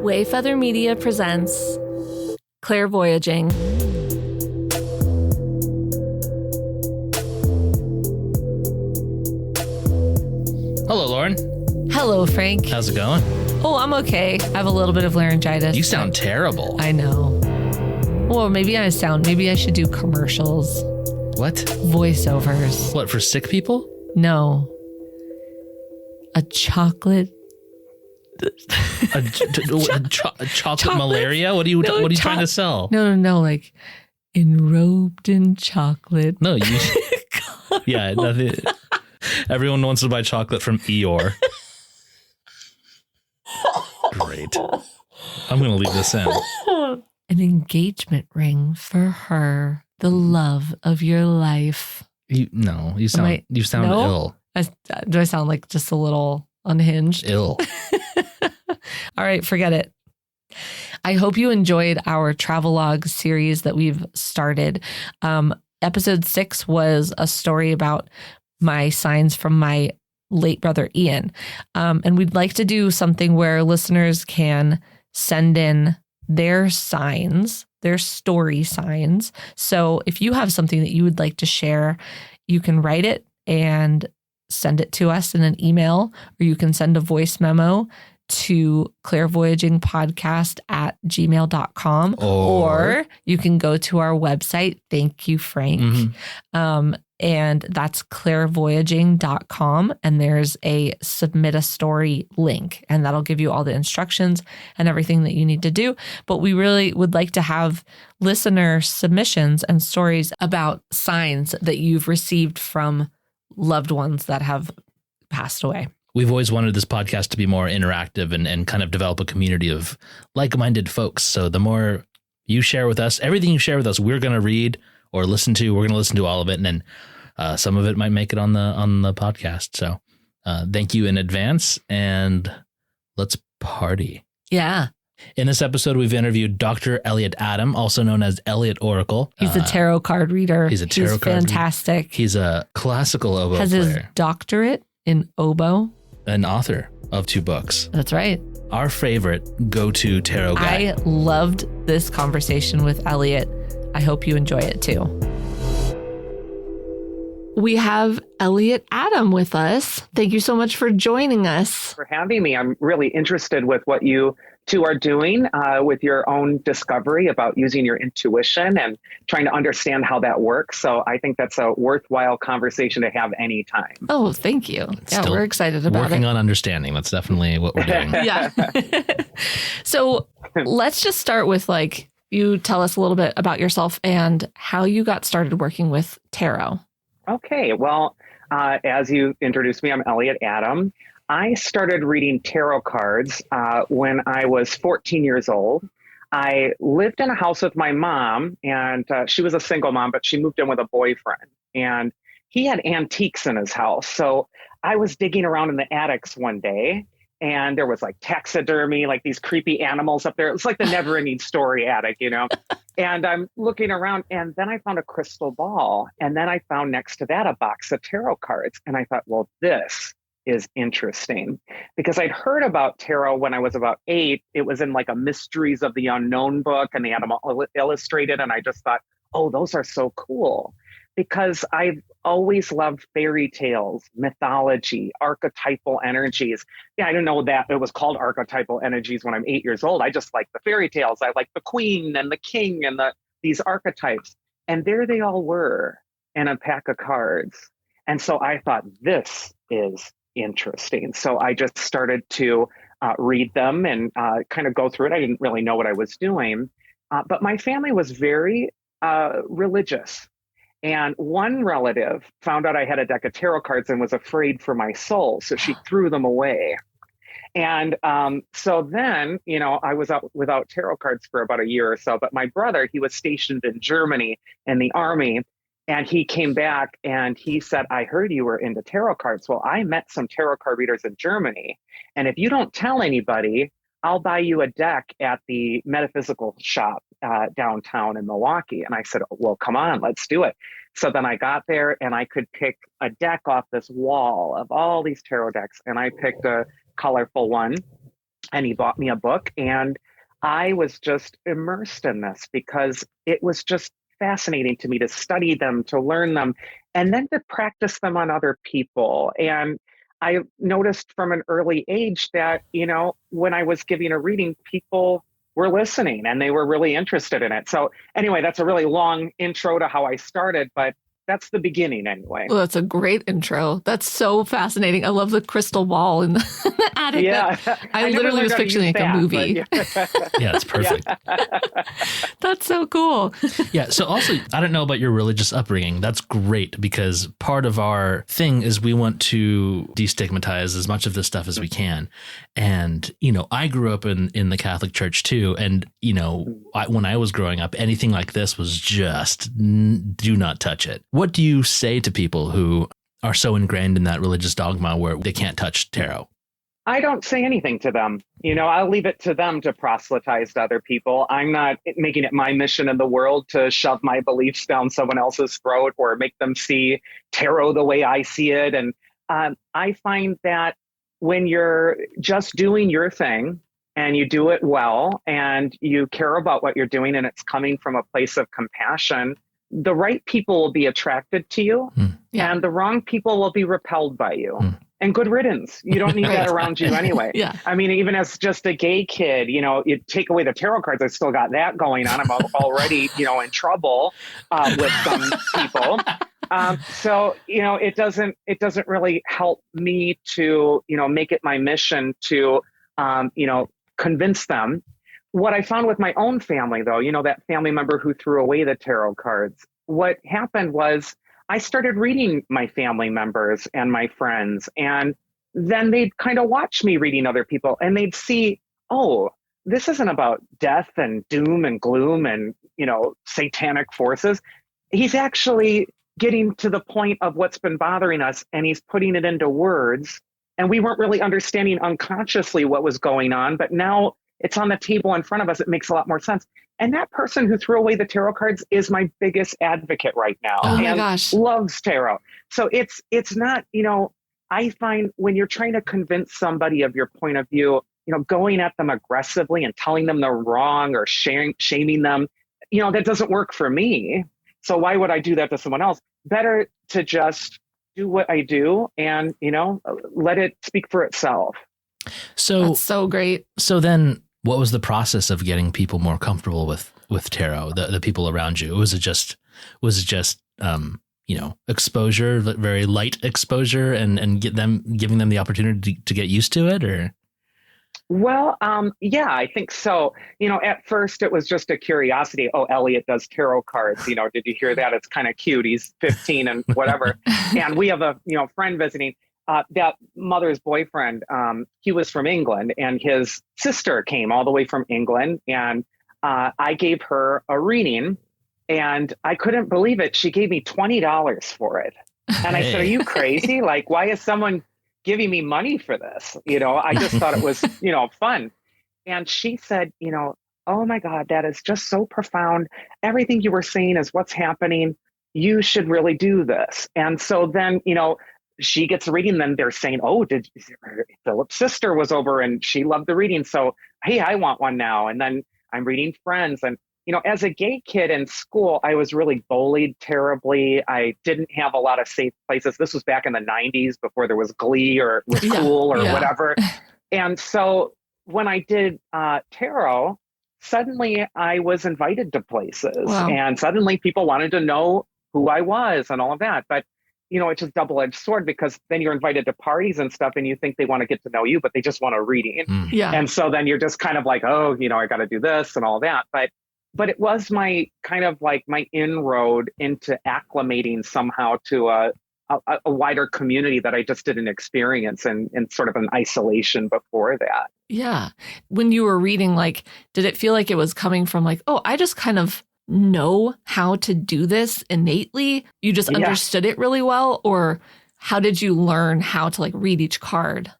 Wayfeather Media presents Clairvoyaging. Hello, Lauren. Hello, Frank. How's it going? Oh, I'm okay. I have a little bit of laryngitis. You sound terrible. I know. Well, maybe I should do commercials. What? Voiceovers. What, for sick people? No. A chocolate. Chocolate malaria? What are you trying to sell? No, like enrobed in chocolate. No, you. Yeah, nothing. Everyone wants to buy chocolate from Eeyore. Great. I'm going to leave this in. An engagement ring for her, the love of your life. You sound ill. Do I sound like just a little unhinged? Ill. All right, forget it. I hope you enjoyed our travelogue series that we've started. Episode 6 was a story about my signs from my late brother, Ian. And we'd like to do something where listeners can send in their signs, their story signs. So if you have something that you would like to share, you can write it and send it to us in an email, or you can send a voice memo to clairvoyagingpodcast@gmail.com, or you can go to our website. Thank you, Frank. Mm-hmm. And that's clairvoyaging.com. And there's a submit a story link, and that'll give you all the instructions and everything that you need to do. But we really would like to have listener submissions and stories about signs that you've received from loved ones that have passed away. We've always wanted this podcast to be more interactive and kind of develop a community of like-minded folks. So the more you share with us, everything you share with us, we're going to read or listen to. We're going to listen to all of it. And then some of it might make it on the podcast. So thank you in advance, and let's party. Yeah. In this episode, we've interviewed Dr. Elliot Adam, also known as Elliot Oracle. He's a tarot card reader. He's fantastic. Reader. He's a classical oboe player. Has his doctorate in oboe. An author of 2 books. That's right. Our favorite go-to tarot guy. I loved this conversation with Elliot. I hope you enjoy it too. We have Elliot Adam with us. Thank you so much for joining us. For having me. I'm really interested with what you two are doing with your own discovery about using your intuition and trying to understand how that works. So I think that's a worthwhile conversation to have anytime. Oh, thank you. Yeah, we're excited about working on understanding. That's definitely what we're doing. Yeah. So let's just start with you tell us a little bit about yourself and how you got started working with tarot. Okay. Well, as you introduced me, I'm Elliot Adam. I started reading tarot cards when I was 14 years old. I lived in a house with my mom, and she was a single mom, but she moved in with a boyfriend, and he had antiques in his house. So I was digging around in the attics one day, and there was taxidermy, these creepy animals up there. It was like the never-ending story attic, And I'm looking around, and then I found a crystal ball, and then I found next to that a box of tarot cards. And I thought, well, this is interesting, because I'd heard about tarot when I was about 8. It was in a Mysteries of the Unknown book, and they had them all illustrated. And I just thought, oh, those are so cool, because I've always loved fairy tales, mythology, archetypal energies. Yeah, I didn't know that it was called archetypal energies when I'm 8 years old. I just like the fairy tales. I like the queen and the king and these archetypes. And there they all were in a pack of cards. And so I thought, this is interesting. So I just started to read them and kind of go through it. I didn't really know what I was doing. But my family was very religious. And one relative found out I had a deck of tarot cards and was afraid for my soul. So she threw them away. And so then, I was out without tarot cards for about a year or so. But my brother, he was stationed in Germany in the army. And he came back and he said, I heard you were into tarot cards. Well, I met some tarot card readers in Germany. And if you don't tell anybody, I'll buy you a deck at the metaphysical shop downtown in Milwaukee. And I said, well, come on, let's do it. So then I got there and I could pick a deck off this wall of all these tarot decks. And I picked a colorful one. and he bought me a book, and I was just immersed in this because it was just fascinating to me to study them, to learn them, and then to practice them on other people. And I noticed from an early age that, when I was giving a reading, people were listening and they were really interested in it. So anyway, that's a really long intro to how I started, but that's the beginning anyway. Well, that's a great intro. That's so fascinating. I love the crystal ball in the attic. Yeah. I literally was picturing like a movie. Yeah, it's perfect. That's so cool. Yeah. So also, I don't know about your religious upbringing. That's great because part of our thing is we want to destigmatize as much of this stuff as we can. And, I grew up in the Catholic Church too. And, when I was growing up, anything like this was just do not touch it. What do you say to people who are so ingrained in that religious dogma where they can't touch tarot? I don't say anything to them. I'll leave it to them to proselytize to other people. I'm not making it my mission in the world to shove my beliefs down someone else's throat or make them see tarot the way I see it. And I find that when you're just doing your thing and you do it well and you care about what you're doing and it's coming from a place of compassion, the right people will be attracted to you and the wrong people will be repelled by you. And good riddance. You don't need that around you anyway. Yeah. I mean, even as just a gay kid, you take away the tarot cards, I still got that going on. I'm already, in trouble with some people. So, it doesn't really help me to, make it my mission to, convince them. What I found with my own family, though, that family member who threw away the tarot cards, what happened was I started reading my family members and my friends, and then they'd kind of watch me reading other people and they'd see, oh, this isn't about death and doom and gloom and, satanic forces. He's actually getting to the point of what's been bothering us and he's putting it into words. And we weren't really understanding unconsciously what was going on, but now it's on the table in front of us. It makes a lot more sense. And that person who threw away the tarot cards is my biggest advocate right now. Oh my and gosh. Loves tarot. So it's not, I find when you're trying to convince somebody of your point of view, going at them aggressively and telling them they're wrong or shaming them, that doesn't work for me. So why would I do that to someone else? Better to just do what I do and, let it speak for itself. So that's so great. So then what was the process of getting people more comfortable with tarot, the people around you? Was it just exposure, very light exposure and giving them the opportunity to get used to it, or? Well, yeah, I think so. At first it was just a curiosity. Oh, Elliot does tarot cards. Did you hear that? It's kind of cute. He's 15 and whatever. And we have a, friend visiting. That mother's boyfriend, he was from England and his sister came all the way from England. And I gave her a reading and I couldn't believe it. She gave me $20 for it. And I said, are you crazy? Like, why is someone giving me money for this? I just thought it was, fun. And she said, oh my God, that is just so profound. Everything you were saying is what's happening. You should really do this. And so then, she gets a reading, then they're saying, oh, Philip's sister was over and she loved the reading. So, hey, I want one now. And then I'm reading friends. And, as a gay kid in school, I was really bullied terribly. I didn't have a lot of safe places. This was back in the 90s before there was Glee or it was cool or whatever. And so when I did tarot, suddenly I was invited to places. Wow. And suddenly people wanted to know who I was and all of that. But it's a double-edged sword because then you're invited to parties and stuff and you think they want to get to know you, but they just want a reading. Yeah. And so then you're just kind of like, oh, I got to do this and all that. But it was my kind of like my inroad into acclimating somehow to a wider community that I just didn't experience in sort of an isolation before that. Yeah. When you were reading, did it feel like it was coming from oh, I just kind of know how to do this innately? You just understood it really well? Or how did you learn how to read each card?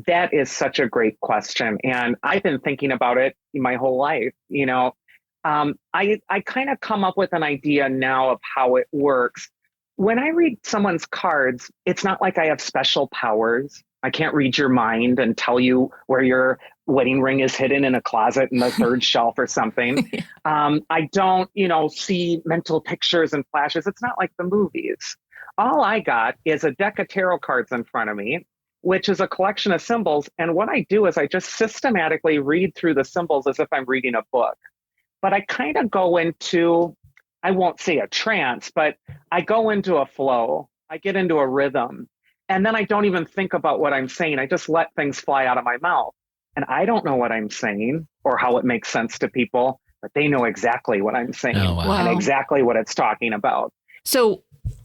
That is such a great question. And I've been thinking about it my whole life. I kind of come up with an idea now of how it works. When I read someone's cards, it's not like I have special powers. I can't read your mind and tell you where your wedding ring is hidden in a closet in the third shelf or something. I don't, see mental pictures and flashes. It's not like the movies. All I got is a deck of tarot cards in front of me, which is a collection of symbols. And what I do is I just systematically read through the symbols as if I'm reading a book. But I kind of go into, I won't say a trance, but I go into a flow. I get into a rhythm. And then I don't even think about what I'm saying. I just let things fly out of my mouth. And I don't know what I'm saying or how it makes sense to people, but they know exactly what I'm saying and exactly what it's talking about. So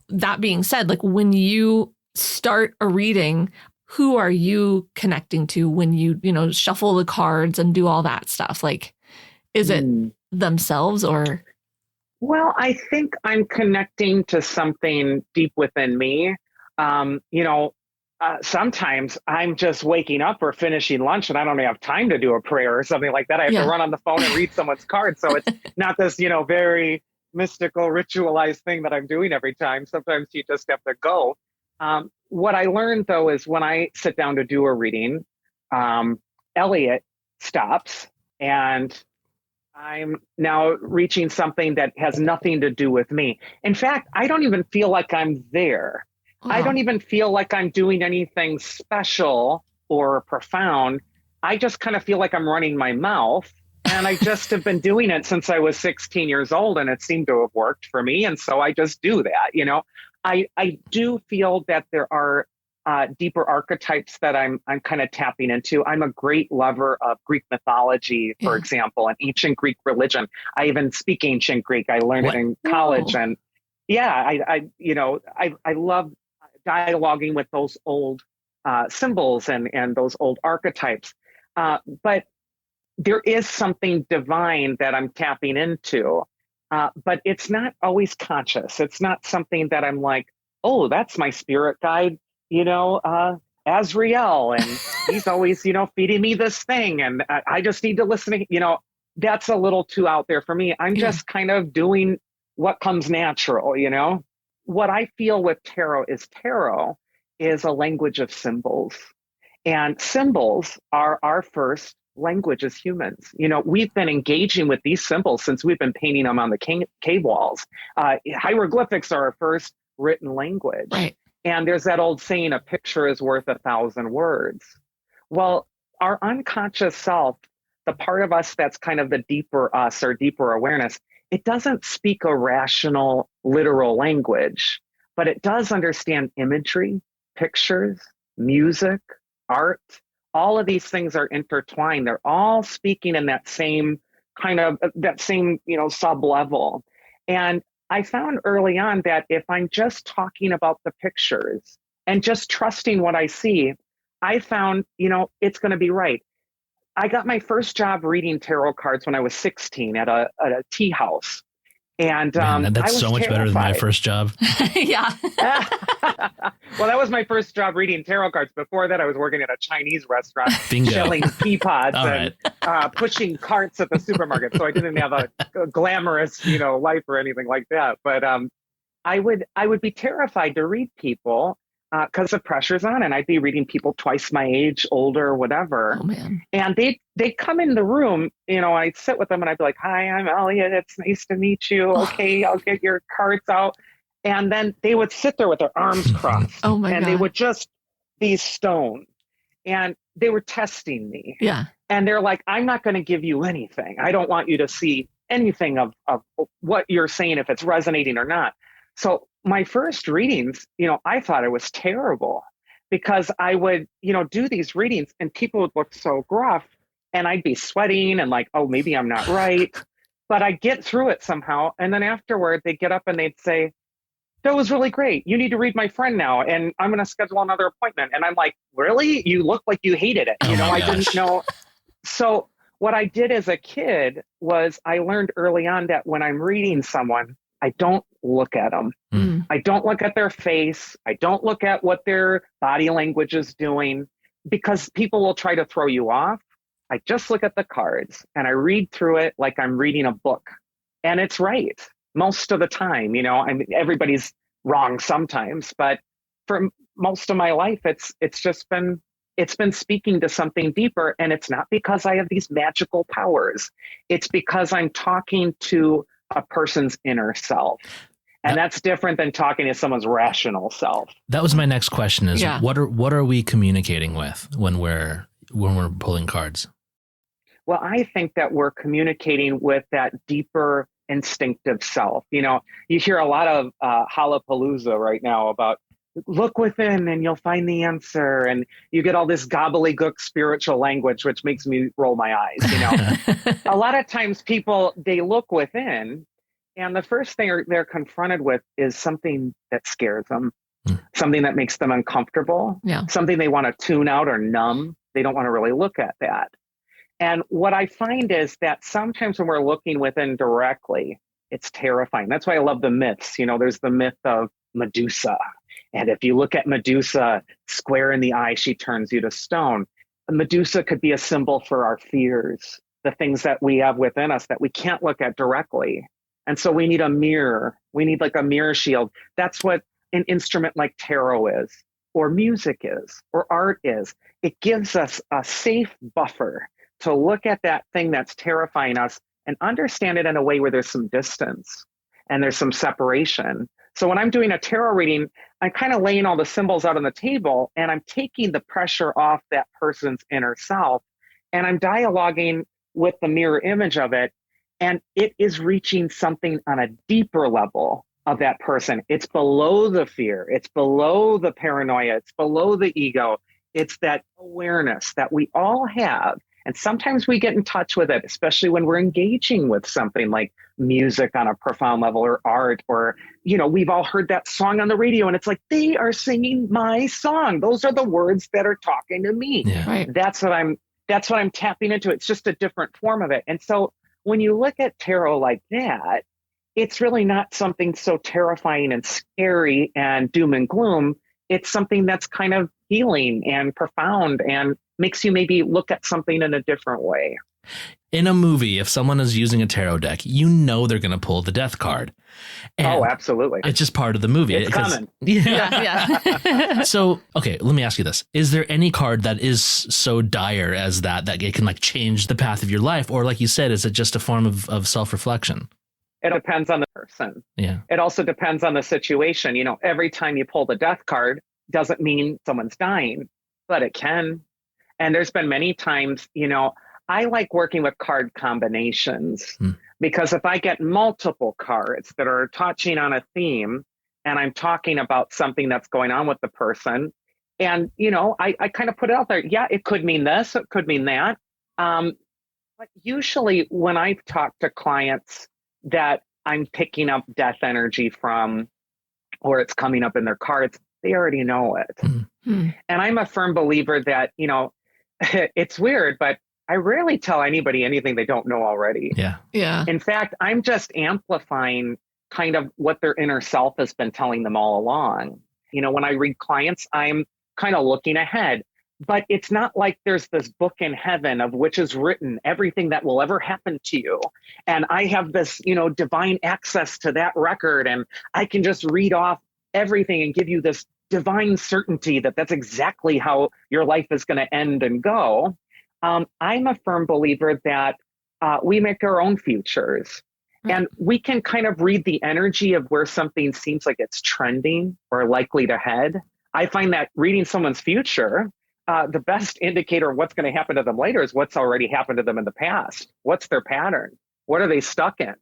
that being said, like when you start a reading, who are you connecting to when you, shuffle the cards and do all that stuff? Like, is it themselves or? Well, I think I'm connecting to something deep within me. Sometimes I'm just waking up or finishing lunch and I don't have time to do a prayer or something like that. I have to run on the phone and read someone's card. So it's not this, very mystical, ritualized thing that I'm doing every time. Sometimes you just have to go. What I learned, though, is when I sit down to do a reading, Elliot stops and I'm now reaching something that has nothing to do with me. In fact, I don't even feel like I'm there. Wow. I don't even feel like I'm doing anything special or profound. I just kind of feel like I'm running my mouth. And I just have been doing it since I was 16 years old, and it seemed to have worked for me. And so I just do that. I do feel that there are deeper archetypes that I'm kind of tapping into. I'm a great lover of Greek mythology, for example, and ancient Greek religion. I even speak ancient Greek. I learned it in college. And I love dialoguing with those old symbols and those old archetypes. But there is something divine that I'm tapping into, but it's not always conscious. It's not something that I'm like, oh, that's my spirit guide, Azrael, and he's always, feeding me this thing, and I just need to listen to, that's a little too out there for me. I'm just kind of doing what comes natural, What I feel with tarot is a language of symbols, and symbols are our first language as humans. We've been engaging with these symbols since we've been painting them on the cave walls. Hieroglyphics are our first written language. Right. And there's that old saying, a picture is worth 1,000 words. Well, our unconscious self, the part of us that's kind of the deeper us or deeper awareness, it doesn't speak a rational, literal language, but it does understand imagery, pictures, music, art. All of these things are intertwined. They're all speaking in that same sub level. And I found early on that if I'm just talking about the pictures and just trusting what I see, I found, it's going to be right. I got my first job reading tarot cards when I was 16 at a tea house. And Man, that's so much better than my first job. Yeah. Well, that was my first job reading tarot cards. Before that, I was working at a Chinese restaurant, Bingo. shelling teapots and pushing carts at the supermarket. So I didn't have a glamorous, life or anything like that. But I would be terrified to read people because the pressure's on, and I'd be reading people twice my age, older, whatever. Oh man! And they'd come in the room, I'd sit with them and I'd be like, "Hi, I'm Elliot. It's nice to meet you. Okay, I'll get your cards out." And then they would sit there with their arms crossed. Oh my and God. They would just be stoned, and they were testing me. Yeah. And they're like, "I'm not going to give you anything. I don't want you to see anything of what you're saying, if it's resonating or not." So my first readings, I thought it was terrible because I would, do these readings and people would look so gruff and I'd be sweating and like, oh, maybe I'm not right. But I'd get through it somehow. And then afterward, they'd get up and they'd say, "That was really great. You need to read my friend now. And I'm going to schedule another appointment." And I'm like, "Really? You look like you hated it." I didn't know. So what I did as a kid was I learned early on that when I'm reading someone, I don't look at them. Mm. I don't look at their face. I don't look at what their body language is doing because people will try to throw you off. I just look at the cards and I read through it like I'm reading a book. And it's right most of the time. Everybody's wrong sometimes, but for most of my life, it's just been it's been speaking to something deeper. And it's not because I have these magical powers. It's because I'm talking to a person's inner self. And that's different than talking to someone's rational self. That was my next question is Yeah. what are we communicating with when we're pulling cards? Well, I think that we're communicating with that deeper instinctive self. You know, you hear a lot of Hallapalooza right now about look within and you'll find the answer. And you get all this gobbledygook spiritual language, which makes me roll my eyes. You know, a lot of times people, they look within and the first thing they're confronted with is something that scares them, something that makes them uncomfortable, something they want to tune out or numb. They don't want to really look at that. And what I find is that sometimes when we're looking within directly, it's terrifying. That's why I love the myths. You know, there's the myth of Medusa. And if you look at Medusa square in the eye, she turns you to stone. Medusa could be a symbol for our fears, the things that we have within us that we can't look at directly. And so we need a mirror. We need like a mirror shield. That's what an instrument like tarot is, or music is, or art is. It gives us a safe buffer to look at that thing that's terrifying us and understand it in a way where there's some distance and there's some separation. So when I'm doing a tarot reading, I'm kind of laying all the symbols out on the table and I'm taking the pressure off that person's inner self and I'm dialoguing with the mirror image of it. And it is reaching something on a deeper level of that person. It's below the fear. It's below the paranoia. It's below the ego. It's that awareness that we all have. And sometimes we get in touch with it, especially when we're engaging with something like music on a profound level or art, or, you know, we've all heard that song on the radio and it's like, they are singing my song. Those are the words that are talking to me. Yeah. Right. That's what I'm tapping into. It's just a different form of it. And so when you look at tarot like that, it's really not something so terrifying and scary and doom and gloom. It's something that's kind of healing and profound and makes you maybe look at something in a different way. In a movie, if someone is using a tarot deck, you know they're going to pull the death card. And oh, absolutely. It's just part of the movie. It's coming. Yeah. So, okay, let me ask you this. Is there any card that is so dire as that it can like change the path of your life? Or like you said, is it just a form of self-reflection? It depends on the person. Yeah. It also depends on the situation. You know, every time you pull the death card doesn't mean someone's dying, but it can. And there's been many times, you know, I like working with card combinations because if I get multiple cards that are touching on a theme and I'm talking about something that's going on with the person, and, you know, I kind of put it out there. Yeah, it could mean this, it could mean that. But usually when I talk to clients that I'm picking up death energy from, or it's coming up in their cards, they already know it. And I'm a firm believer that, you know, it's weird, but I rarely tell anybody anything they don't know already. Yeah. In fact, I'm just amplifying kind of what their inner self has been telling them all along. You know, when I read clients, I'm kind of looking ahead, but it's not like there's this book in heaven of which is written everything that will ever happen to you. And I have this, you know, divine access to that record and I can just read off everything and give you this divine certainty that that's exactly how your life is going to end and go. I'm a firm believer that we make our own futures and we can kind of read the energy of where something seems like it's trending or likely to head. I find that reading someone's future, the best indicator of what's going to happen to them later is what's already happened to them in the past. What's their pattern? What are they stuck in?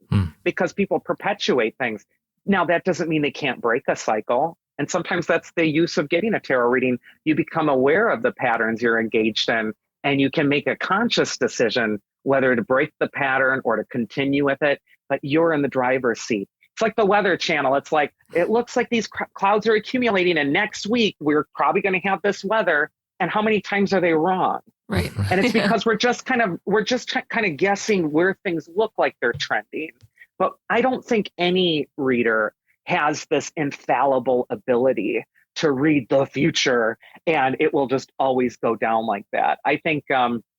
Because people perpetuate things. Now, that doesn't mean they can't break a cycle. And sometimes that's the use of getting a tarot reading. You become aware of the patterns you're engaged in, and you can make a conscious decision whether to break the pattern or to continue with it, but you're in the driver's seat. It's like the Weather Channel. It's like, it looks like these clouds are accumulating, and next week we're probably going to have this weather. And how many times are they wrong? Right. And it's because we're just kind of guessing where things look like they're trending. But I don't think any reader has this infallible ability to read the future and it will just always go down like that. I think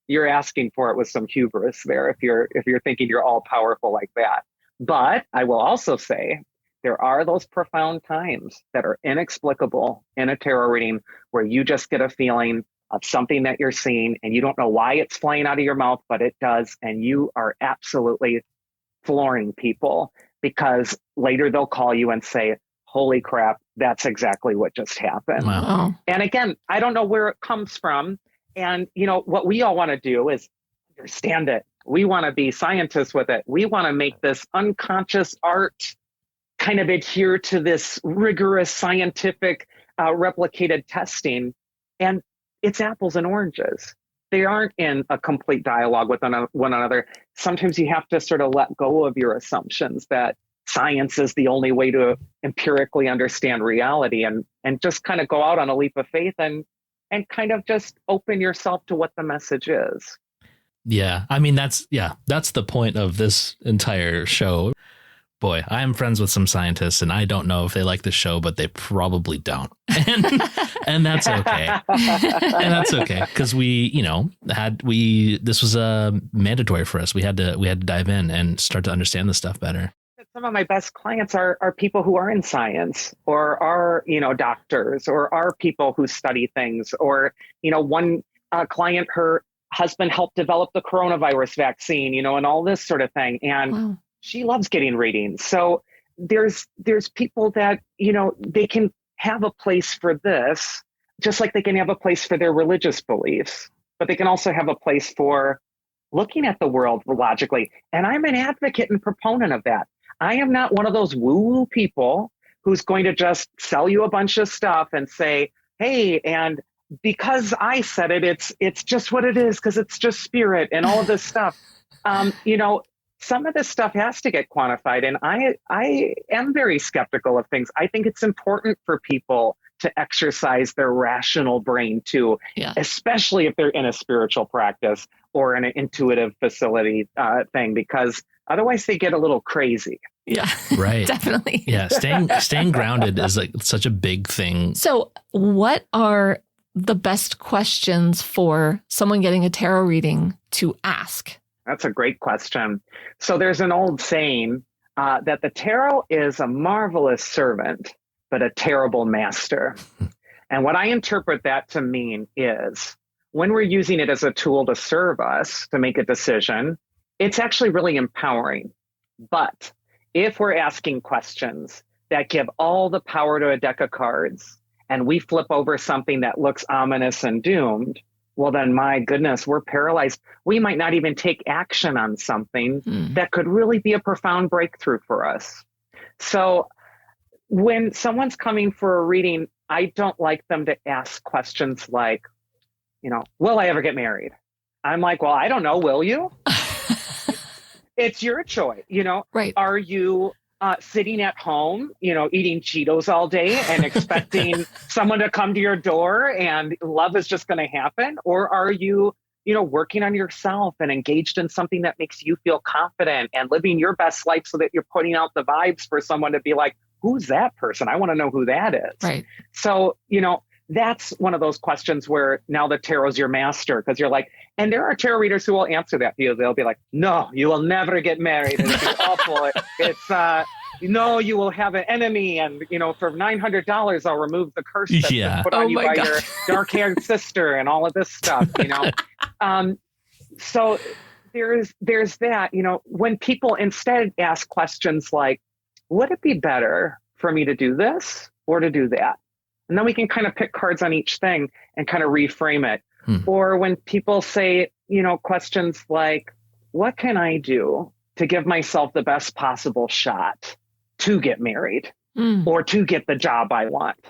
you're asking for it with some hubris there if you're thinking you're all powerful like that. But I will also say there are those profound times that are inexplicable in a tarot reading where you just get a feeling of something that you're seeing, and you don't know why it's flying out of your mouth, but it does. And you are absolutely flooring people, because later they'll call you and say, holy crap, that's exactly what just happened. Wow. And again, I don't know where it comes from. And, what we all want to do is understand it. We want to be scientists with it. We want to make this unconscious art kind of adhere to this rigorous scientific replicated testing. And it's apples and oranges. They aren't in a complete dialogue with one another. Sometimes you have to sort of let go of your assumptions that science is the only way to empirically understand reality, and just kind of go out on a leap of faith and kind of just open yourself to what the message is. Yeah. I mean, that's the point of this entire show. Boy, I'm friends with some scientists, and I don't know if they like the show, but they probably don't. And that's okay. And that's okay. Because this was mandatory for us. We had to dive in and start to understand this stuff better. Some of my best clients are people who are in science, or are, doctors, or are people who study things, or, one client, her husband helped develop the coronavirus vaccine, and all this sort of thing. And wow. She loves getting readings. So there's people that, they can have a place for this, just like they can have a place for their religious beliefs, but they can also have a place for looking at the world logically. And I'm an advocate and proponent of that. I am not one of those woo-woo people who's going to just sell you a bunch of stuff and say, hey, and because I said it, it's just what it is, because it's just spirit and all of this stuff. Some of this stuff has to get quantified, and I am very skeptical of things. I think it's important for people to exercise their rational brain too, especially if they're in a spiritual practice or in an intuitive facility thing, because otherwise they get a little crazy. Yeah, right. Definitely. Yeah, staying grounded is like such a big thing. So what are the best questions for someone getting a tarot reading to ask? That's a great question. So there's an old saying that the tarot is a marvelous servant, but a terrible master. And what I interpret that to mean is, when we're using it as a tool to serve us, to make a decision, it's actually really empowering. But if we're asking questions that give all the power to a deck of cards, and we flip over something that looks ominous and doomed, well, then, my goodness, we're paralyzed. We might not even take action on something that could really be a profound breakthrough for us. So when someone's coming for a reading, I don't like them to ask questions like, will I ever get married? I'm like, well, I don't know. Will you? It's your choice. Right. Are you sitting at home, eating Cheetos all day and expecting someone to come to your door and love is just going to happen? Or are you, working on yourself and engaged in something that makes you feel confident and living your best life so that you're putting out the vibes for someone to be like, who's that person? I want to know who that is. Right. So, that's one of those questions where now the tarot's your master, because you're like, and there are tarot readers who will answer that to you. They'll be like, no, you will never get married. It'll be awful. It's, no, you will have an enemy. And, for $900, I'll remove the curse that's been put on you by your dark-haired sister and all of this stuff, So there's that, when people instead ask questions like, would it be better for me to do this or to do that? And then we can kind of pick cards on each thing and kind of reframe it. Or when people say, questions like, what can I do to give myself the best possible shot to get married or to get the job I want?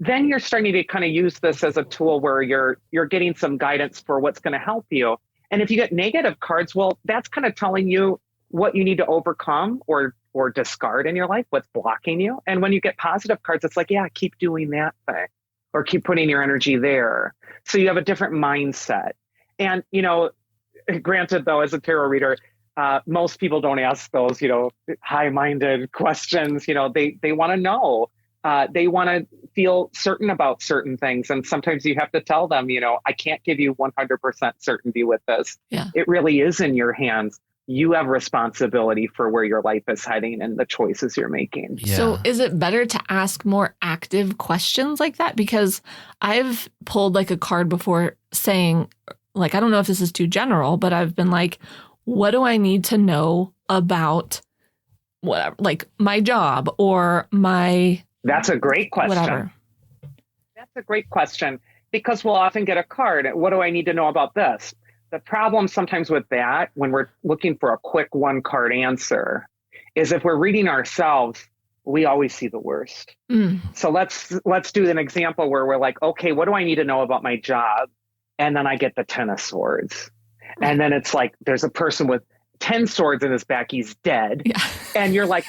Then you're starting to kind of use this as a tool where you're getting some guidance for what's going to help you. And if you get negative cards, well, that's kind of telling you what you need to overcome or discard in your life, what's blocking you. And when you get positive cards, it's like, yeah, keep doing that thing or keep putting your energy there. So you have a different mindset. And, granted, though, as a tarot reader, most people don't ask those, high-minded questions. They want to know. They want to feel certain about certain things. And sometimes you have to tell them, I can't give you 100% certainty with this. Yeah. It really is in your hands. you have responsibility for where your life is heading and the choices you're making. Yeah. So is it better to ask more active questions like that? Because I've pulled like a card before saying, like, I don't know if this is too general, but I've been like, what do I need to know about whatever, like my job or my... That's a great question. Whatever. That's a great question, because we'll often get a card. What do I need to know about this? The problem sometimes with that, when we're looking for a quick one card answer, is if we're reading ourselves, we always see the worst. So let's do an example where we're like, okay, what do I need to know about my job? And then I get the 10 of swords. And then it's like, there's a person with 10 swords in his back, he's dead. Yeah. And you're like,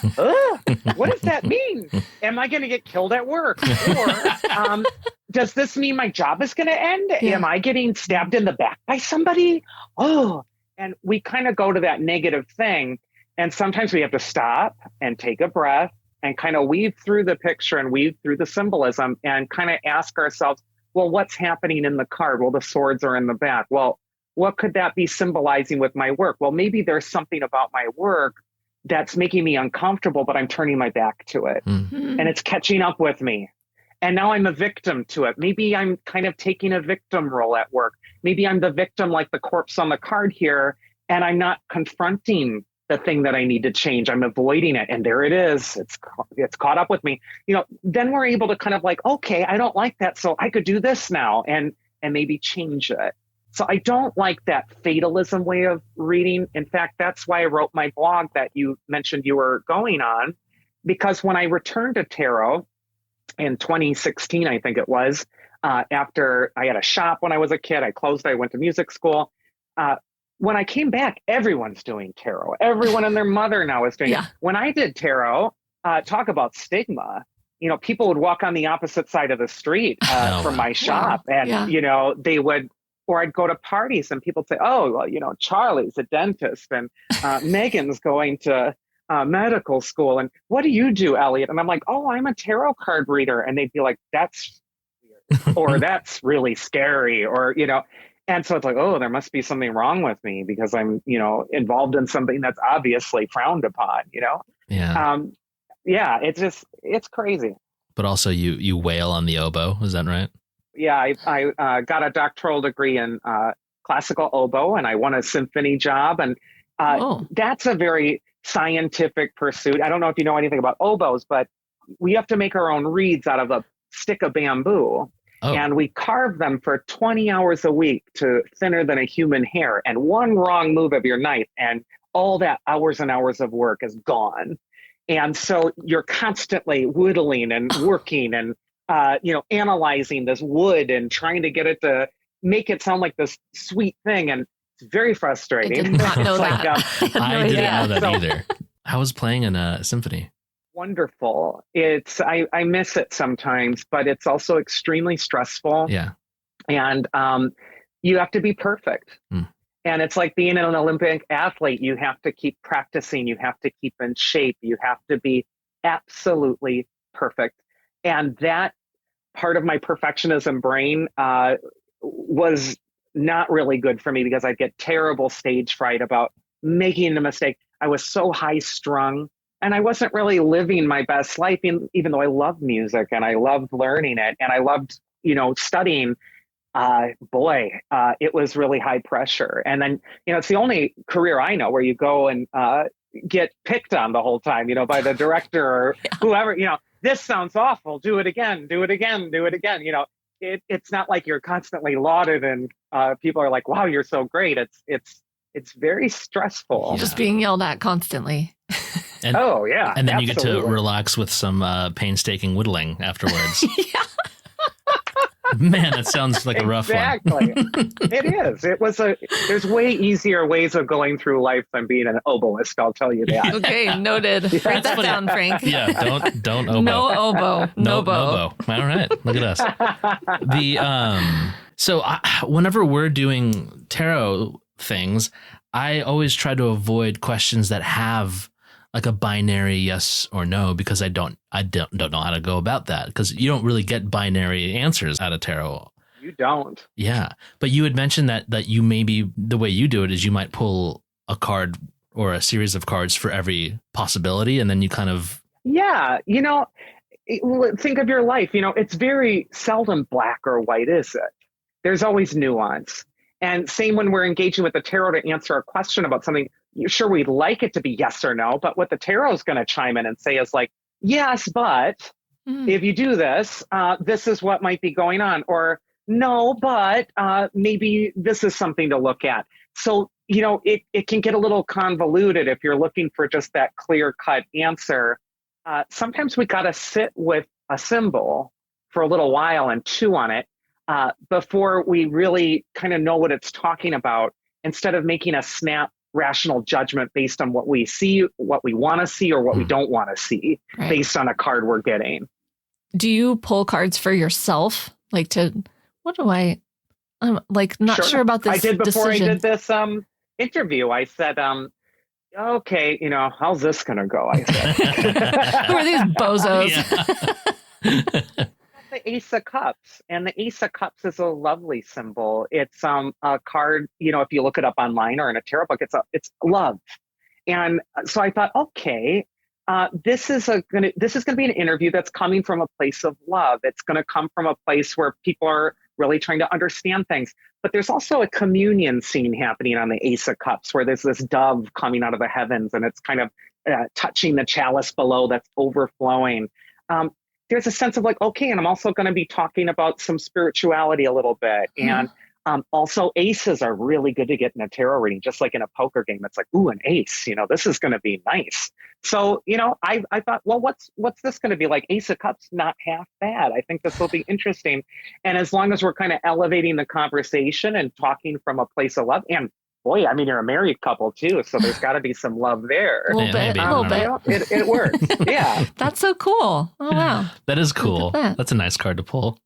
what does that mean? Am I going to get killed at work? Or does this mean my job is going to end? Yeah. Am I getting stabbed in the back by somebody? And we kind of go to that negative thing. And sometimes we have to stop and take a breath and kind of weave through the picture and weave through the symbolism and kind of ask ourselves, well, what's happening in the card? Well, the swords are in the back. Well, what could that be symbolizing with my work? Well, maybe there's something about my work that's making me uncomfortable, but I'm turning my back to it. And it's catching up with me. And now I'm a victim to it. Maybe I'm kind of taking a victim role at work. Maybe I'm the victim like the corpse on the card here, and I'm not confronting the thing that I need to change. I'm avoiding it. And there it is. It's caught up with me. Then we're able to kind of like, okay, I don't like that. So I could do this now and maybe change it. So I don't like that fatalism way of reading. In fact, that's why I wrote my blog that you mentioned you were going on, because when I returned to tarot in 2016, I think it was, after I had a shop when I was a kid, I closed, I went to music school. When I came back, everyone's doing tarot. Everyone and their mother now is doing it. When I did tarot, talk about stigma. People would walk on the opposite side of the street from my shop, and they would. Or I'd go to parties and people say, oh, well, Charlie's a dentist and Megan's going to medical school. And what do you do, Elliot? And I'm like, oh, I'm a tarot card reader. And they'd be like, that's weird. Or that's really scary. Or, and so it's like, oh, there must be something wrong with me because I'm, involved in something that's obviously frowned upon, Yeah, it's crazy. But also you wail on the oboe. Is that right? Yeah, I got a doctoral degree in classical oboe, and I won a symphony job. And that's a very scientific pursuit. I don't know if you know anything about oboes, but we have to make our own reeds out of a stick of bamboo. And we carve them for 20 hours a week to thinner than a human hair. And one wrong move of your knife, and all that hours and hours of work is gone. And so you're constantly whittling and working and analyzing this wood and trying to get it to make it sound like this sweet thing. And it's very frustrating. I did not know that. I didn't know that either. How was playing in a symphony? Wonderful. I miss it sometimes, but it's also extremely stressful. Yeah. And you have to be perfect. And it's like being an Olympic athlete. You have to keep practicing. You have to keep in shape. You have to be absolutely perfect. And that part of my perfectionism brain was not really good for me, because I'd get terrible stage fright about making a mistake. I was so high strung, and I wasn't really living my best life, even though I loved music and I loved learning it and I loved, studying. It was really high pressure. And then, it's the only career I know where you go and get picked on the whole time, by the director or whoever, this sounds awful. Do it again, do it again, do it again. It's not like you're constantly lauded and people are like, wow, you're so great. It's very stressful. Just being yelled at constantly. And, And then you get to absolutely. relax with some painstaking whittling afterwards. Yeah. Man, it sounds like a rough one. Exactly. It is. There's way easier ways of going through life than being an oboist, I'll tell you that. Okay, noted. Write that down, Frank. Yeah, don't oboe. No oboe. No bow. All right, look at us. So whenever we're doing tarot things, I always try to avoid questions that have like a binary yes or no, because I don't know how to go about that, because you don't really get binary answers out of tarot. You don't. Yeah. But you had mentioned that you maybe, the way you do it is you might pull a card or a series of cards for every possibility, and then you kind of Yeah, think of your life. It's very seldom black or white, is it? There's always nuance. And same when we're engaging with the tarot to answer a question about something. Sure, we'd like it to be yes or no, but what the tarot is going to chime in and say is like, yes, but if you do this, this is what might be going on. Or no, but maybe this is something to look at. So, it can get a little convoluted if you're looking for just that clear-cut answer. Sometimes we got to sit with a symbol for a little while and chew on it before we really kind of know what it's talking about, instead of making a snap rational judgment based on what we see, what we want to see, or what we don't want to see based on a card we're getting. Do you pull cards for yourself? Like I'm like not sure about this. I did before decision. I did this interview. I said, okay, how's this going to go? I said, who are these bozos? The Ace of Cups, and the Ace of Cups is a lovely symbol. It's a card, if you look it up online or in a tarot book, it's love. And so I thought, okay, this is going to be an interview that's coming from a place of love. It's going to come from a place where people are really trying to understand things. But there's also a communion scene happening on the Ace of Cups, where there's this dove coming out of the heavens, and it's kind of touching the chalice below that's overflowing. There's a sense of like, okay, and I'm also going to be talking about some spirituality a little bit. And also aces are really good to get in a tarot reading, just like in a poker game. It's like, ooh, an ace, this is going to be nice. So, I thought, well, what's this going to be like? Ace of Cups, not half bad. I think this will be interesting. And as long as we're kind of elevating the conversation and talking from a place of love, and boy, you're a married couple too, so there's got to be some love there. A little bit. It works. Yeah. That's so cool. Oh, wow. That is cool. That's a nice card to pull.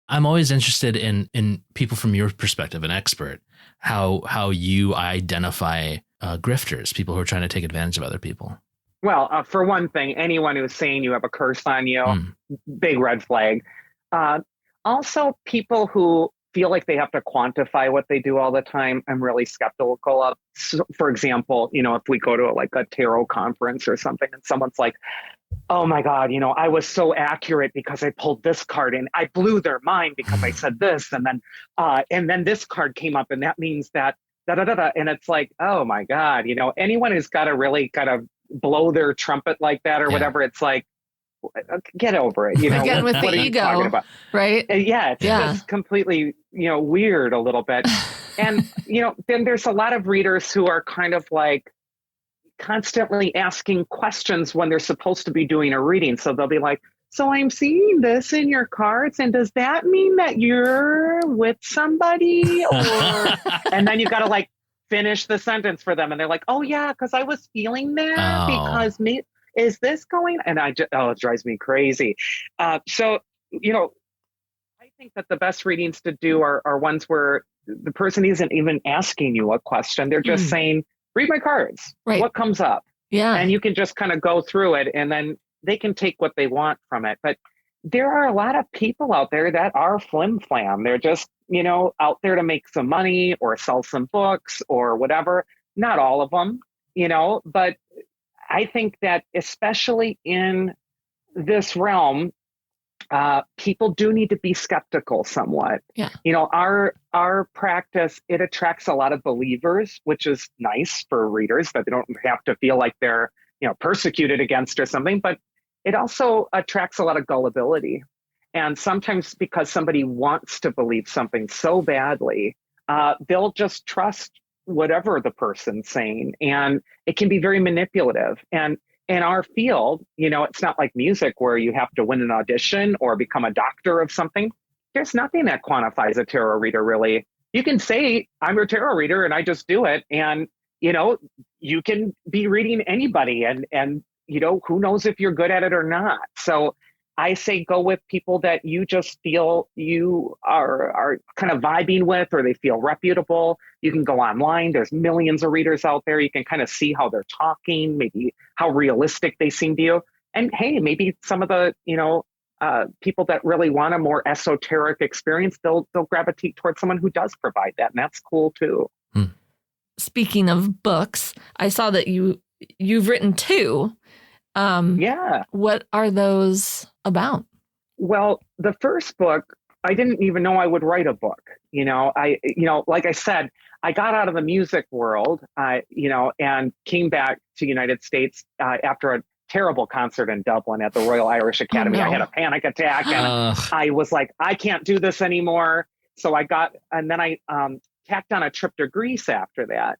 I'm always interested in people from your perspective, an expert, how you identify grifters, people who are trying to take advantage of other people. Well, for one thing, anyone who's saying you have a curse on you, big red flag. Also, people who feel like they have to quantify what they do all the time, I'm really skeptical of. So, for example, if we go to a tarot conference or something and someone's like, oh my God, I was so accurate because I pulled this card and I blew their mind because I said this. And then this card came up and that means that da-da-da-da. And it's like, oh my God, anyone who's got to really kind of blow their trumpet like that or whatever, it's like, get over it. Again, with the ego, right? Yeah, it's just completely, weird a little bit. And, then there's a lot of readers who are kind of like constantly asking questions when they're supposed to be doing a reading. So they'll be like, so I'm seeing this in your cards, and does that mean that you're with somebody? And then you've got to finish the sentence for them. And they're like, oh yeah, because I was feeling that because me. Is this going? And it drives me crazy. So, I think that the best readings to do are ones where the person isn't even asking you a question. They're just saying, read my cards. Right. What comes up? Yeah. And you can just kind of go through it and then they can take what they want from it. But there are a lot of people out there that are flim flam. They're just, out there to make some money or sell some books or whatever. Not all of them, but I think that especially in this realm, people do need to be skeptical somewhat. Yeah. Our practice, it attracts a lot of believers, which is nice for readers, that they don't have to feel like they're, persecuted against or something, but it also attracts a lot of gullibility. And sometimes because somebody wants to believe something so badly, they'll just trust whatever the person's saying, and it can be very manipulative. And in our field, it's not like music where you have to win an audition or become a doctor of something. There's nothing that quantifies a tarot reader, really. You can say, I'm your tarot reader and I just do it. And, you can be reading anybody and who knows if you're good at it or not. So I say go with people that you just feel you are kind of vibing with, or they feel reputable. You can go online. There's millions of readers out there. You can kind of see how they're talking, maybe how realistic they seem to you. And hey, maybe some of the, people that really want a more esoteric experience, they'll gravitate towards someone who does provide that. And that's cool too. speaking of books, I saw that you've written 2. Yeah. What are those about? Well, the first book, I didn't even know I would write a book. Like I said, I got out of the music world, and came back to United States after a terrible concert in Dublin at the Royal Irish Academy. Oh, no. I had a panic attack and I was like, I can't do this anymore. So I tacked on a trip to Greece after that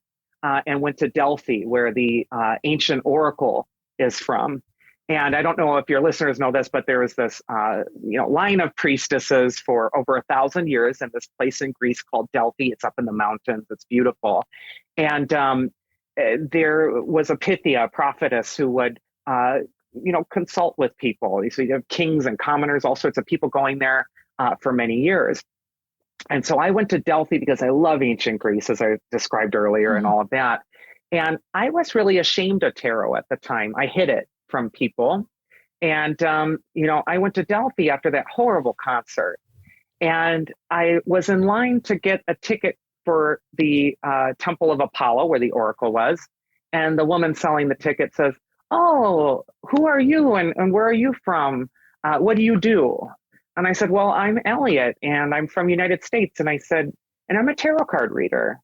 and went to Delphi, where the ancient Oracle is from. And I don't know if your listeners know this, but there was this, line of priestesses for over 1,000 years in this place in Greece called Delphi. It's up in the mountains. It's beautiful. And there was a Pythia, a prophetess, who would, consult with people. So you have kings and commoners, all sorts of people going there for many years. And so I went to Delphi because I love ancient Greece, as I described earlier, and all of that. And I was really ashamed of tarot at the time. I hid it from people. And, I went to Delphi after that horrible concert. And I was in line to get a ticket for the Temple of Apollo, where the Oracle was. And the woman selling the ticket says, "Oh, who are you and where are you from? What do you do?" And I said, "Well, I'm Elliot and I'm from United States." And I said, "And I'm a tarot card reader."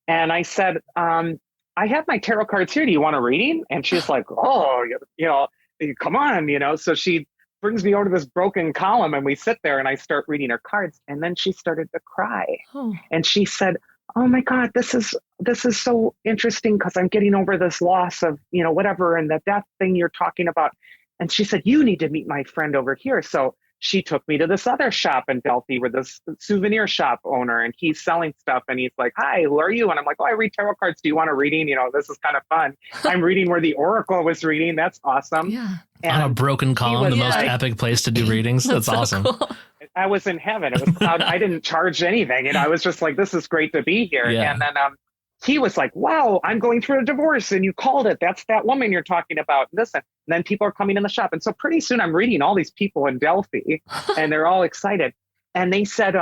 And I said, "I have my tarot cards here. Do you want a reading?" And she's like, "Oh, come on, So she brings me over to this broken column and we sit there and I start reading her cards. And then she started to cry. And she said, "Oh my God, this is so interesting because I'm getting over this loss of, whatever, and the death thing you're talking about." And she said, "You need to meet my friend over here." So she took me to this other shop in Delphi with this souvenir shop owner, and he's selling stuff. And he's like, "Hi, who are you?" And I'm like, "Oh, I read tarot cards. Do you want a reading? This is kind of fun." I'm reading where the Oracle was reading. That's awesome. Yeah. And on a broken column, the most epic place to do readings. That's awesome. So cool. I was in heaven. It was cloud. I didn't charge anything. I was just like, this is great to be here. Yeah. And then he was like, "Wow, I'm going through a divorce and you called it. That's that woman you're talking about." Listen. And then people are coming in the shop. And so pretty soon I'm reading all these people in Delphi and they're all excited. And they said,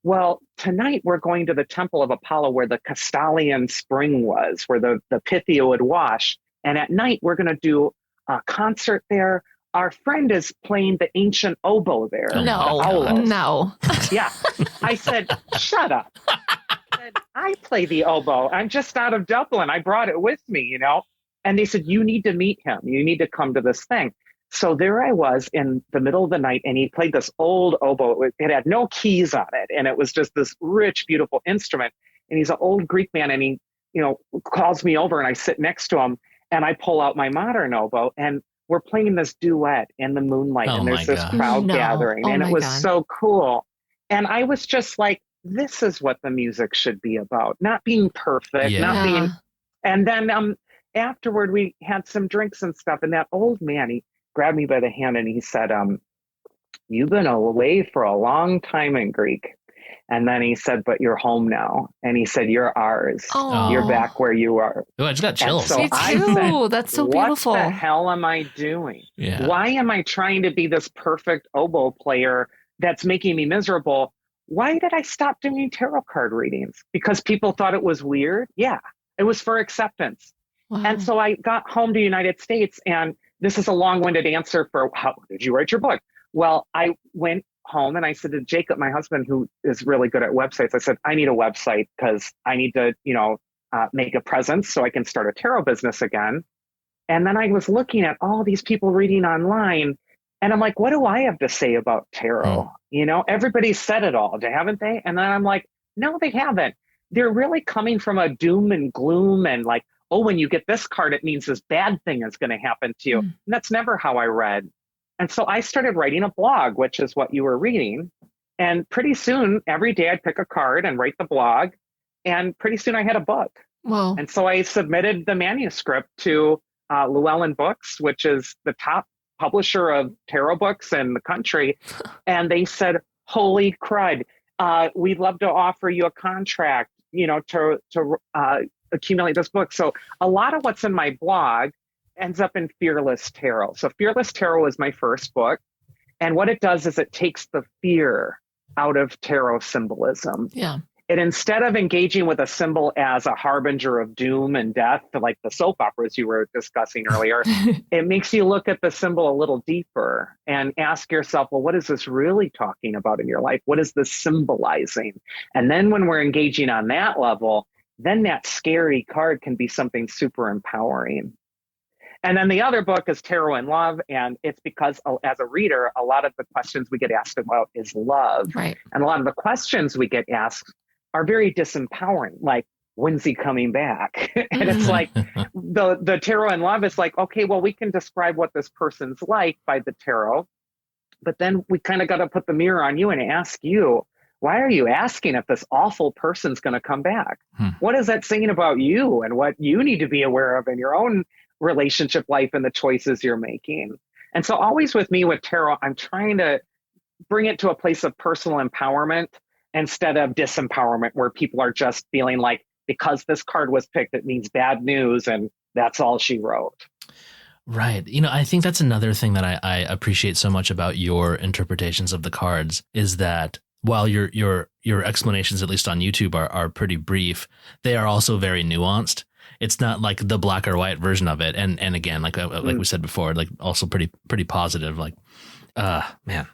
"Well, tonight we're going to the Temple of Apollo where the Castalian spring was, where the Pythia would wash. And at night we're going to do a concert there. Our friend is playing the ancient oboe there." No. Yeah. I said, "Shut up." I said, "I play the oboe. I'm just out of Dublin. I brought it with me, And they said, "You need to meet him. You need to come to this thing." So there I was in the middle of the night, and he played this old oboe. It had no keys on it, and it was just this rich, beautiful instrument. And he's an old Greek man, and he, calls me over, and I sit next to him, and I pull out my modern oboe, and we're playing this duet in the moonlight, and there's this crowd gathering, and it was so cool. And I was just like, this is what the music should be about, not being perfect, not being. And then afterward, we had some drinks and stuff, and that old man, he grabbed me by the hand and he said, "You've been away for a long time in Greek." And then he said, "But you're home now." And he said, "You're ours. Oh. You're back where you are." Oh, I just got chills. So Me too. That's so beautiful. What the hell am I doing? Yeah. Why am I trying to be this perfect oboe player that's making me miserable? Why did I stop doing tarot card readings? Because people thought it was weird? Yeah, it was for acceptance. Wow. And so I got home to the United States, and this is a long-winded answer for how did you write your book? Well, I went home and I said to Jacob, my husband, who is really good at websites, I said, "I need a website because I need to, make a presence so I can start a tarot business again." And then I was looking at all these people reading online, and I'm like, what do I have to say about tarot? Everybody's said it all, haven't they? And then I'm like, no, they haven't. They're really coming from a doom and gloom and like, oh, when you get this card, it means this bad thing is going to happen to you. And that's never how I read. And so I started writing a blog, which is what you were reading. And pretty soon, every day I'd pick a card and write the blog. And pretty soon I had a book. Whoa. And so I submitted the manuscript to Llewellyn Books, which is the top publisher of tarot books in the country. And they said, "Holy crud, we'd love to offer you a contract, to accumulate this book." So a lot of what's in my blog ends up in Fearless Tarot. So Fearless Tarot is my first book. And what it does is it takes the fear out of tarot symbolism. Yeah. it instead of engaging with a symbol as a harbinger of doom and death, like the soap operas you were discussing earlier, it makes you look at the symbol a little deeper and ask yourself, well, what is this really talking about in your life? What is this symbolizing? And then when we're engaging on that level, then that scary card can be something super empowering. And then the other book is Tarot in Love. And it's because as a reader, a lot of the questions we get asked about is love. Right. And a lot of the questions we get asked are very disempowering, like, when's he coming back? And it's like the Tarot in Love is like, okay, well, we can describe what this person's like by the tarot. But then we kind of got to put the mirror on you and ask you, why are you asking if this awful person's going to come back? What is that saying about you and what you need to be aware of in your own relationship life and the choices you're making? And so always with me with tarot, I'm trying to bring it to a place of personal empowerment instead of disempowerment, where people are just feeling like because this card was picked, it means bad news and that's all she wrote. Right. You know, I think that's another thing that I appreciate so much about your interpretations of the cards is that while your explanations, at least on YouTube, are pretty brief, they are also very nuanced. It's not like the black or white version of it. And again, like we said before, like also pretty positive. Like, man,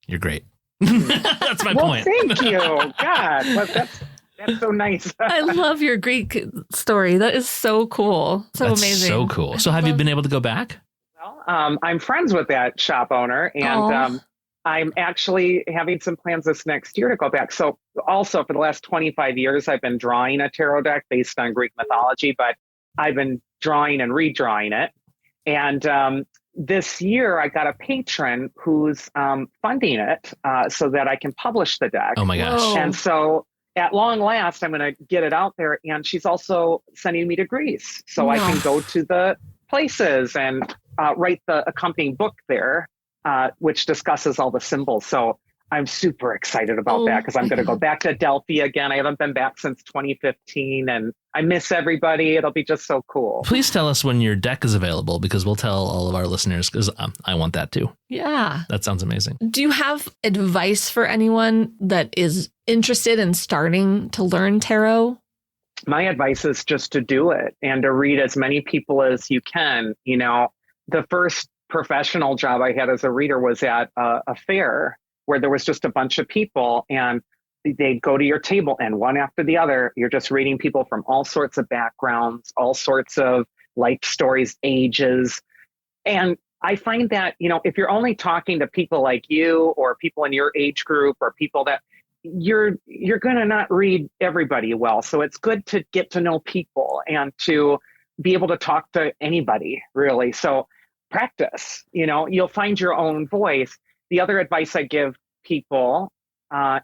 you're great. That's my point. Thank you. God, well, that's so nice. I love your Greek story. That is so cool. That's amazing. So cool. So have you been able to go back? Well, I'm friends with that shop owner, and I'm actually having some plans this next year to go back. So also for the last 25 years, I've been drawing a tarot deck based on Greek mythology, but I've been drawing and redrawing it. And this year I got a patron who's funding it so that I can publish the deck. Oh my gosh. Whoa. And so at long last, I'm going to get it out there. And she's also sending me to Greece so I can go to the places and write the accompanying book there, which discusses all the symbols. So I'm super excited about that because I'm going to go back to Delphi again. I haven't been back since 2015 and I miss everybody. It'll be just so cool. Please tell us when your deck is available because we'll tell all of our listeners because I want that too. Yeah. That sounds amazing. Do you have advice for anyone that is interested in starting to learn tarot? My advice is just to do it and to read as many people as you can. You know, the first professional job I had as a reader was at a fair where there was just a bunch of people and they'd go to your table and one after the other, you're just reading people from all sorts of backgrounds, all sorts of life stories, ages. And I find that, you know, if you're only talking to people like you or people in your age group or people that you're going to not read everybody well. So it's good to get to know people and to be able to talk to anybody really. So practice, you know, you'll find your own voice. The other advice I give people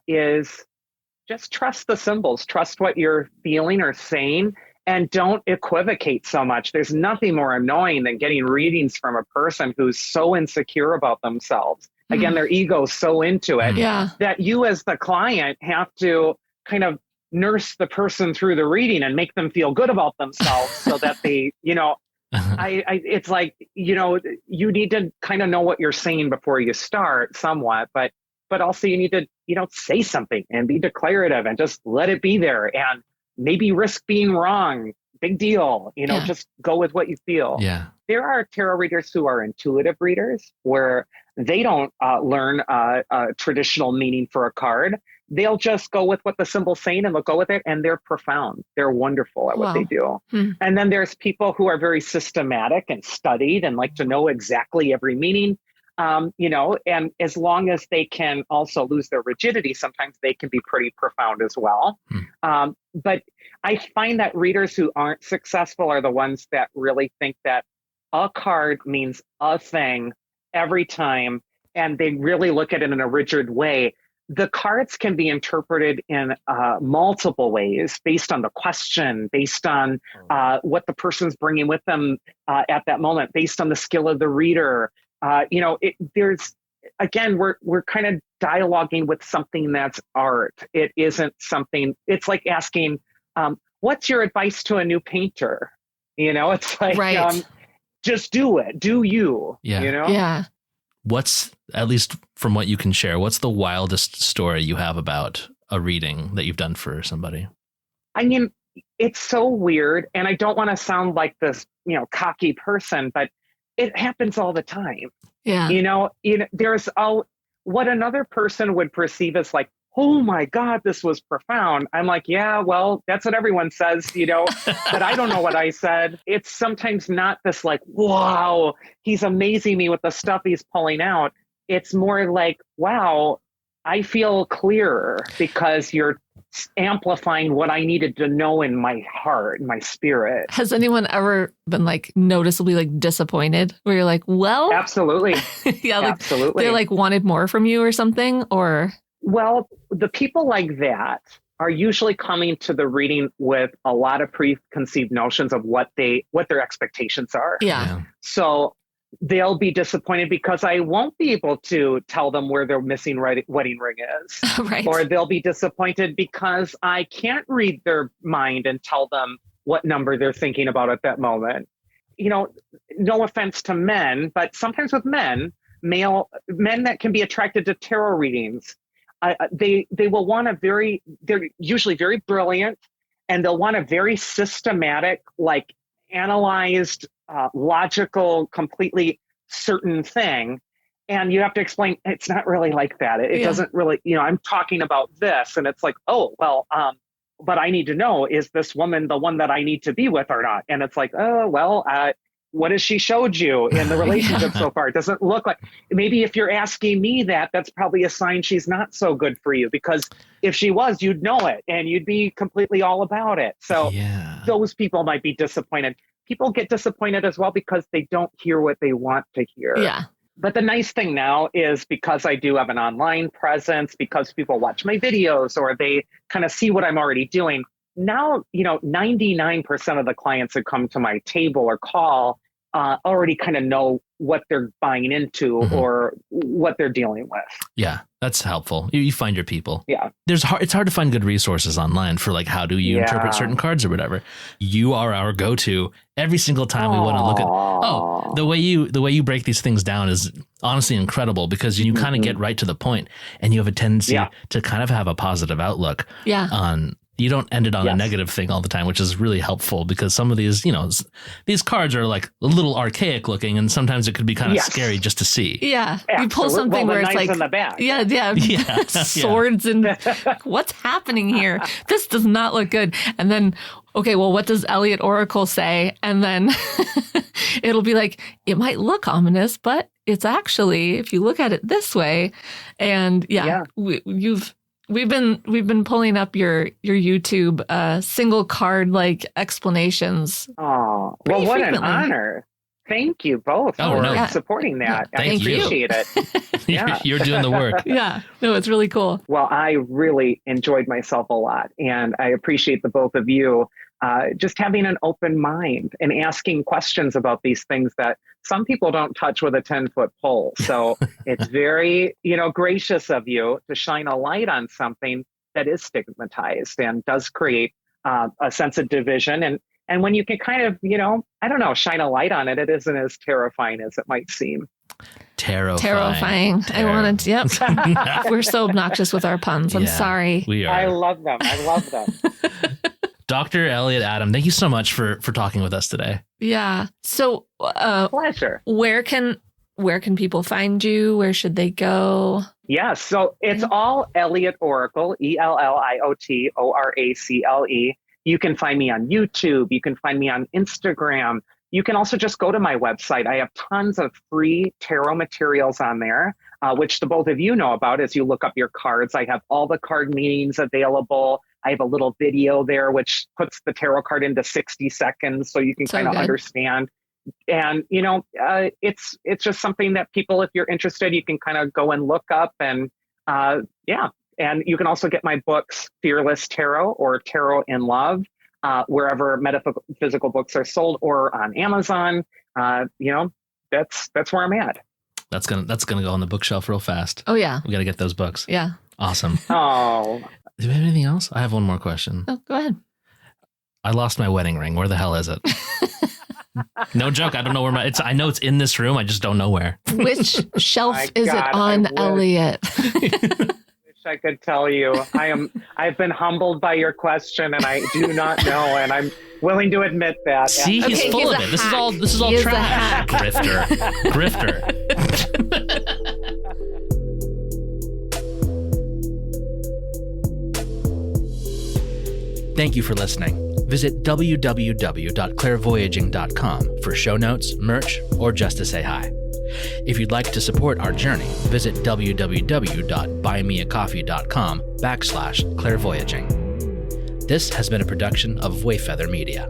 is just trust the symbols, trust what you're feeling or saying, and don't equivocate so much. There's nothing more annoying than getting readings from a person who's so insecure about themselves. Again, their ego's so into it that you as the client have to kind of nurse the person through the reading and make them feel good about themselves so that they, you know, it's like, you know, you need to kind of know what you're saying before you start somewhat, but also you need to, you know, say something and be declarative and just let it be there and maybe risk being wrong. Big deal. You know, just go with what you feel. Yeah. There are tarot readers who are intuitive readers where they don't learn a traditional meaning for a card. They'll just go with what the symbol's saying and they'll go with it. And they're profound. They're wonderful at what they do. And then there's people who are very systematic and studied and like to know exactly every meaning, you know, and as long as they can also lose their rigidity, sometimes they can be pretty profound as well. But I find that readers who aren't successful are the ones that really think that a card means a thing every time. And they really look at it in a rigid way. The cards can be interpreted in multiple ways based on the question, based on what the person's bringing with them at that moment, based on the skill of the reader. You know, there's, again, we're kind of dialoguing with something that's art. It isn't something, it's like asking, what's your advice to a new painter? You know, it's like, just do it. Do you, you know? What's, at least from what you can share, what's the wildest story you have about a reading that you've done for somebody? I mean, it's so weird, and I don't want to sound like this, cocky person, but it happens all the time. Yeah. There's what another person would perceive as like, oh my God, this was profound. I'm like, yeah, well, that's what everyone says, but I don't know what I said. It's sometimes not this like, wow, he's amazing me with the stuff he's pulling out. It's more like, wow, I feel clearer because you're amplifying what I needed to know in my heart, my spirit. Has anyone ever been like noticeably like disappointed where you're like, well, absolutely. Yeah, like absolutely. They like wanted more from you or something, or? Well, the people like that are usually coming to the reading with a lot of preconceived notions of what their expectations are. Yeah. So they'll be disappointed because I won't be able to tell them where their missing wedding ring is. Right. Or they'll be disappointed because I can't read their mind and tell them what number they're thinking about at that moment. No offense to men, but sometimes with men that can be attracted to tarot readings, they will want they're usually very brilliant, and they'll want a very systematic, like analyzed, logical, completely certain thing. And you have to explain, it's not really like that. It doesn't really, I'm talking about this. And it's like, oh, well, but I need to know, is this woman the one that I need to be with or not? And it's like, oh, well, what has she showed you in the relationship so far? It doesn't look like, maybe if you're asking me that's probably a sign she's not so good for you, because if she was, you'd know it and you'd be completely all about it. So those people might be disappointed. People get disappointed as well because they don't hear what they want to hear. Yeah. But the nice thing now is, because I do have an online presence, because people watch my videos or they kind of see what I'm already doing. Now, 99% of the clients that come to my table or call already kind of know what they're buying into or what they're dealing with. Yeah, that's helpful. You find your people. Yeah. It's hard to find good resources online for like, how do you interpret certain cards or whatever. You are our go-to every single time we want to look at, the way you break these things down is honestly incredible, because you kind of get right to the point, and you have a tendency to kind of have a positive outlook on. You don't end it on a negative thing all the time, which is really helpful, because some of these, these cards are like a little archaic looking, and sometimes it could be kind of scary just to see. Yeah. You pull something where it's like, in the back. Yeah. Swords and what's happening here? This does not look good. And then, okay, well, what does Elliot Oracle say? And then it'll be like, it might look ominous, but it's actually, if you look at it this way. And We've been pulling up your YouTube single card like explanations. Oh, well, what an honor. Thank you both for supporting that. I appreciate it. You're doing the work. Yeah. No, it's really cool. Well, I really enjoyed myself a lot, and I appreciate the both of you just having an open mind and asking questions about these things that some people don't touch with a 10-foot pole. So it's very, gracious of you to shine a light on something that is stigmatized and does create a sense of division. And when you can kind of, shine a light on it, it isn't as terrifying as it might seem. Terrifying. I wanted to, yep. We're so obnoxious with our puns. I'm sorry. We are. I love them. Dr. Elliot Adam, thank you so much for talking with us today. Yeah. So, pleasure. Where can people find you? Where should they go? Yeah. So it's all Elliot Oracle, ELLIOT ORACLE. You can find me on YouTube. You can find me on Instagram. You can also just go to my website. I have tons of free tarot materials on there, which the both of you know about as you look up your cards. I have all the card meanings available. I have a little video there, which puts the tarot card into 60 seconds so you can kind of understand. And, it's just something that people, if you're interested, you can kind of go and look up and, And you can also get my books, Fearless Tarot or Tarot in Love, wherever metaphysical books are sold, or on Amazon. That's where I'm at. That's gonna go on the bookshelf real fast. Oh yeah, we got to get those books. Yeah, awesome. Oh, do we have anything else? I have one more question. Oh, go ahead. I lost my wedding ring. Where the hell is it? No joke. I don't know where I know it's in this room. I just don't know where. Which shelf is it on, Elliot? I could tell you. I've been humbled by your question, and I do not know, and I'm willing to admit that. See, he's Okay, full he's of a it. This is hack. all He is a trash. hack. Grifter. Thank you for listening. Visit www.clairvoyaging.com for show notes, merch, or just to say hi. If you'd like to support our journey, visit www.buymeacoffee.com/clairvoyaging. This has been a production of Wayfeather Media.